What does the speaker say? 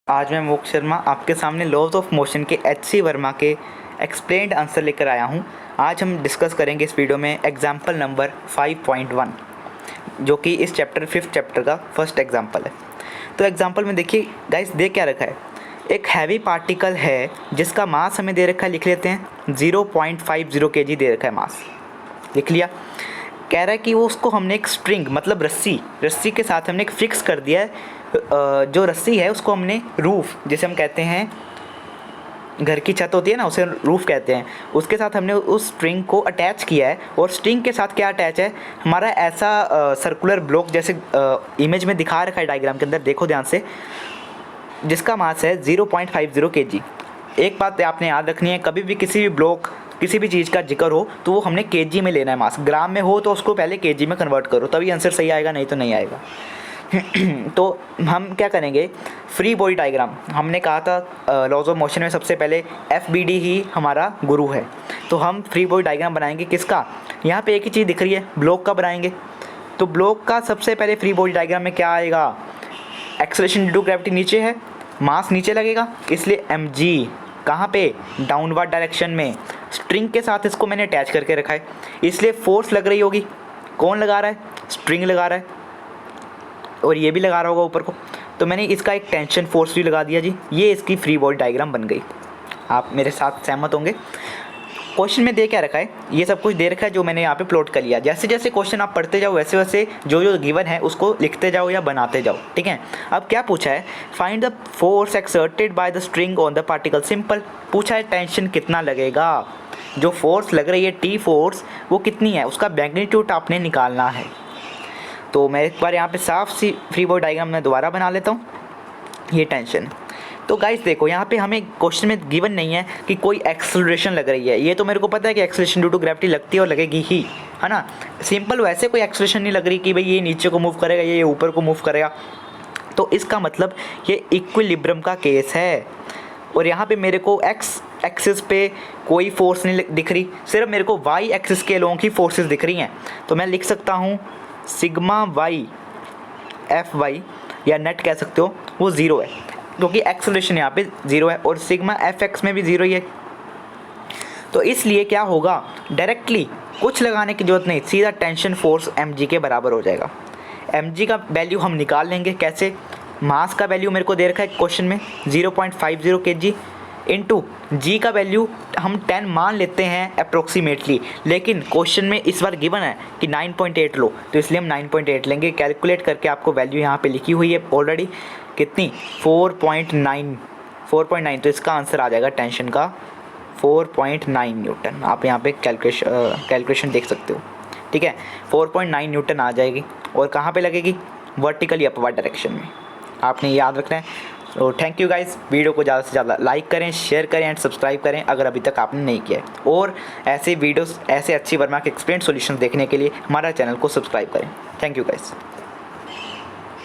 आज मैं मोक्ष शर्मा आपके सामने लॉज ऑफ मोशन के एच.सी. वर्मा के एक्सप्लेन्ड आंसर लेकर आया हूँ। आज हम डिस्कस करेंगे इस वीडियो में एग्जाम्पल नंबर 5.1 जो कि इस फिफ्थ चैप्टर का फर्स्ट एग्जाम्पल है। तो एग्जाम्पल में देखिए गाइस, दे क्या रखा है, एक हैवी पार्टिकल है जिसका मास हमें दे रखा है, लिख लेते हैं 0.50 kg दे रखा है मास, लिख लिया। कह रहा है कि वो उसको हमने एक स्ट्रिंग मतलब रस्सी के साथ हमने एक फिक्स कर दिया है। जो रस्सी है उसको हमने रूफ, जैसे हम कहते हैं घर की छत होती है ना, उसे रूफ कहते हैं, उसके साथ हमने उस स्ट्रिंग को अटैच किया है। और स्ट्रिंग के साथ क्या अटैच है हमारा, ऐसा सर्कुलर ब्लॉक जैसे इमेज में दिखा रखा है डायग्राम के अंदर, देखो ध्यान से, जिसका मास है 0.50 kg। एक बात आपने याद रखनी है, कभी भी किसी भी ब्लॉक किसी भी चीज़ का जिक्र हो तो वो हमने केजी में लेना है मास। ग्राम में हो तो उसको पहले केजी में कन्वर्ट करो, तभी आंसर सही आएगा, नहीं तो नहीं आएगा। तो हम क्या करेंगे, फ्री बॉडी डायग्राम, हमने कहा था लॉज ऑफ मोशन में सबसे पहले FBD ही हमारा गुरु है। तो हम फ्री बॉडी डायग्राम बनाएंगे किसका, यहाँ पे एक ही चीज़ दिख रही है, ब्लॉक का बनाएंगे। तो ब्लॉक का सबसे पहले फ्री बॉडी डायग्राम में क्या आएगा, एक्सेलरेशन ड्यू टू ग्रेविटी नीचे है, मास नीचे लगेगा, इसलिए mg कहाँ पे, डाउनवर्ड डायरेक्शन में। स्ट्रिंग के साथ इसको मैंने अटैच करके रखा है, इसलिए फोर्स लग रही होगी। कौन लगा रहा है, स्ट्रिंग लगा रहा है, और ये भी लगा रहा होगा ऊपर को। तो मैंने इसका एक टेंशन फोर्स भी लगा दिया जी। ये इसकी फ्री बॉडी डायग्राम बन गई। आप मेरे साथ सहमत होंगे। क्वेश्चन में दे क्या रखा है, ये सब कुछ दे रखा है जो मैंने यहाँ पे प्लॉट कर लिया। जैसे जैसे क्वेश्चन आप पढ़ते जाओ वैसे वैसे जो जो गिवन है उसको लिखते जाओ या बनाते जाओ, ठीक है। अब क्या पूछा है, find the force exerted by the string on the particle. Simple पूछा है, टेंशन कितना लगेगा, जो फोर्स लग रही है टी फोर्स वो कितनी है, उसका मैग्नीट्यूड आपने निकालना है। तो मैं एक बार यहाँ पे साफ सी फ्री बॉडी डायग्राम मैं दोबारा बना लेता हूँ। ये टेंशन, तो गाइस देखो यहाँ पे हमें क्वेश्चन में गिवन नहीं है कि कोई एक्सेलरेशन लग रही है। ये तो मेरे को पता है कि एक्सेलरेशन ड्यू टू ग्रेविटी लगती है और लगेगी ही, है ना। सिंपल वैसे कोई एक्सेलरेशन नहीं लग रही कि भाई ये नीचे को मूव करेगा, ये ऊपर को मूव करेगा। तो इसका मतलब ये इक्विलिब्रियम का केस है। और यहाँ पे मेरे को एक्स एक्सिस पे कोई फोर्स नहीं दिख रही, सिर्फ मेरे को वाई एक्सिस के अलोंग ही फोर्सेस दिख रही हैं। तो मैं लिख सकता हूँ सिग्मा वाई Fy या नेट कह सकते हो, वो ज़ीरो है क्योंकि एक्सेलरेशन यहाँ पे ज़ीरो है, और सिग्मा Fx में भी ज़ीरो ही है। तो इसलिए क्या होगा, डायरेक्टली कुछ लगाने की ज़रूरत नहीं, सीधा टेंशन फोर्स mg के बराबर हो जाएगा। mg का वैल्यू हम निकाल लेंगे कैसे, मास का वैल्यू मेरे को दे रखा है क्वेश्चन में 0.50 kg इंटू जी का वैल्यू हम 10 मान लेते हैं अप्रोक्सीमेटली, लेकिन क्वेश्चन में इस बार गिवन है कि 9.8 लो, तो इसलिए हम 9.8 लेंगे। कैलकुलेट करके आपको वैल्यू यहाँ पे लिखी हुई है ऑलरेडी, कितनी 4.9, तो इसका आंसर आ जाएगा टेंशन का 4.9 न्यूटन। आप यहाँ पे कैलकुलेशन देख सकते हो, ठीक है। 4.9 न्यूटन आ जाएगी, और कहाँ पे लगेगी, वर्टिकली अपवर्ड डायरेक्शन में, आपने याद रखना है। तो थैंक यू गाइस, वीडियो को ज़्यादा से ज़्यादा लाइक करें, शेयर करें एंड सब्सक्राइब करें अगर अभी तक आपने नहीं किया है। और ऐसे वीडियोस, ऐसे अच्छी वर्मा के एक्सप्लेन सॉल्यूशन देखने के लिए हमारा चैनल को सब्सक्राइब करें। Thank you guys.